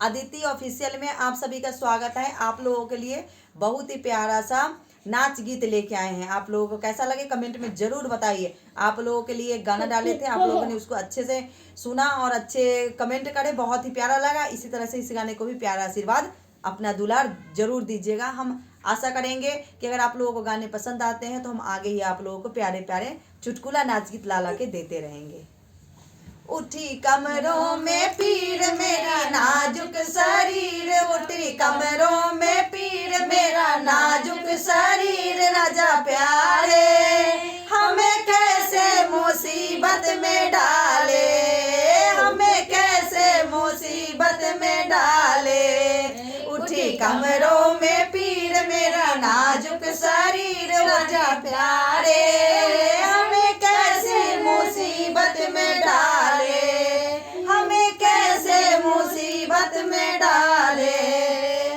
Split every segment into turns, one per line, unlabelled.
Aditi official में आप सभी का स्वागत है। आप लोगों के लिए बहुत ही प्यारा सा नाच गीत लेके आए हैं। आप लोगों को कैसा लगे कमेंट में जरूर बताइए। आप लोगों के लिए गाना डाले थे, आप लोगों ने उसको अच्छे से सुना और अच्छे कमेंट करे, बहुत ही प्यारा लगा। इसी तरह से इस गाने को भी प्यारा आशीर्वाद अपना दुलार जरूर दीजिएगा। हम आशा करेंगे कि अगर आप लोगों को गाने पसंद आते हैं तो हम आगे ही आप लोगों को प्यारे प्यारे चुटकुला नाच गीत ला के देते रहेंगे। उठी कमरों में पीर मेरा नाजुक शरीर, उठी कमरों में पीर मेरा नाजुक शरीर, राजा प्यारे हमें कैसे मुसीबत में डाले, हमें कैसे मुसीबत में डाले। उठी कमरों में पीर मेरा नाजुक शरीर, राजा प्यारे हमें कैसे मुसीबत में डाले, हमें कैसे मुसीबत में डाले।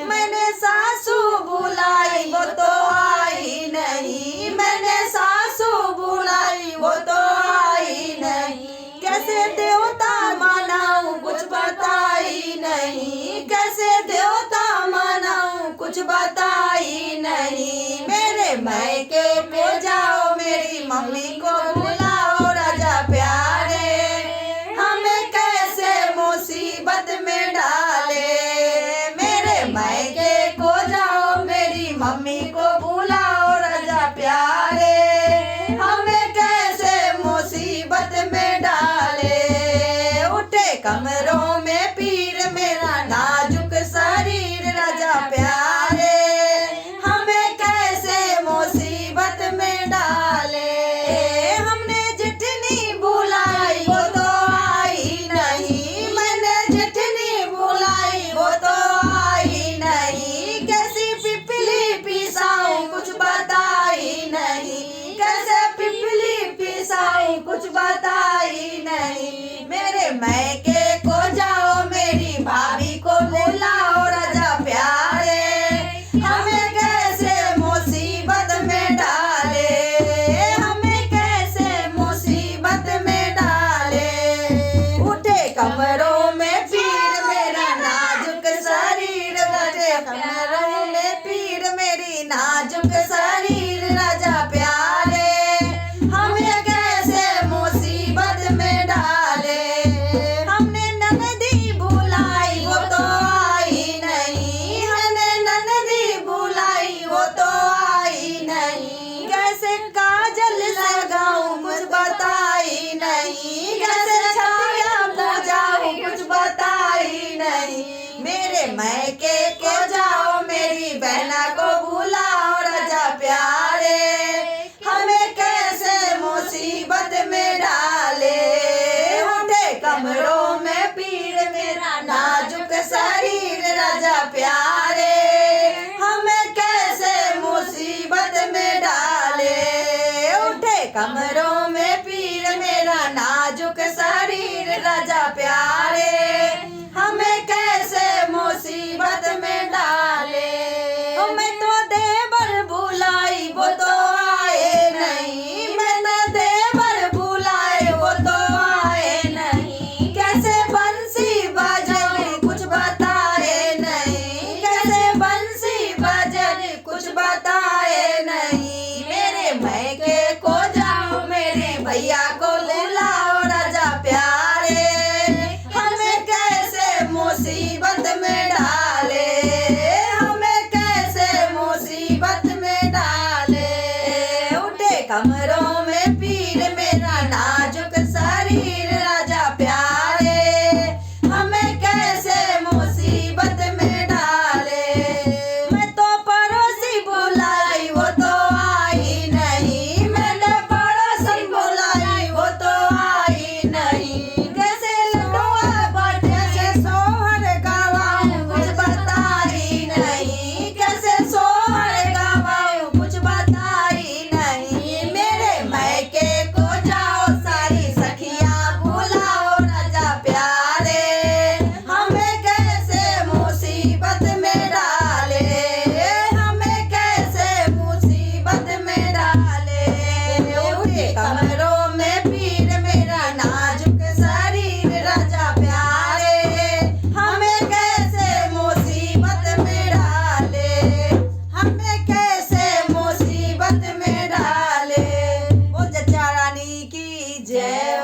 मैंने सासू बुलाई वो तो आई नहीं, मैंने सासू बुलाई वो तो आई नहीं, कैसे देवता मनाऊं कुछ बताई नहीं, कैसे देवता मनाऊं कुछ बताई नहीं। मेरे मैके को जाओ मेरी मम्मी को बुलाओ, राजा प्यारे हमें कैसे मुसीबत में डाले। मेरे मैके को जाओ मेरी मम्मी को बुलाओ, राजा प्यारे हमें कैसे मुसीबत में डाले। उठे कमरों में पीर मेरा नाजुक शरीर, राजा प्यारे हमें कैसे मुसीबत में डाले। हमने जितनी बुलाई वो तो आई नहीं, मैंने जितनी बुलाई वो तो आई नहीं, कैसी पिपली पिसाऊं कुछ बताई नहीं, कैसे पिपली पिसाऊं कुछ बताई नहीं। मेरे मैके को जाओ मेरी भाभी को बुलाओ, राजा प्यारे हमें कैसे मुसीबत में डाले, हमें कैसे मुसीबत में डाले। उठे कमरों में पीर मेरा नाजुक शरीर, उठे कमरों में पीर मेरी नाजुक शरीर, राजा प्यारे हमें कैसे मुसीबत में डाले। हमने ननदी बुलाई वो तो आई नहीं, हमने ननदी बुलाई वो तो आई नहीं, कैसे काजल लगाऊं कुछ बताई नहीं, कैसे छाया बुझाऊं कुछ बताई नहीं। मेरे मैके को जाओ मेरी बहना को बुलाओ, राजा प्यारे हमें कैसे मुसीबत में डाले। उठे कमरों में पीर मेरा नाजुक शरीर, राजा प्यारे हमें कैसे मुसीबत में डाले। उठे कमरों में पीर मेरा नाजुक शरीर, राजा प्यारे हमें कैसे मुसीबत में डाले। मैं तो जय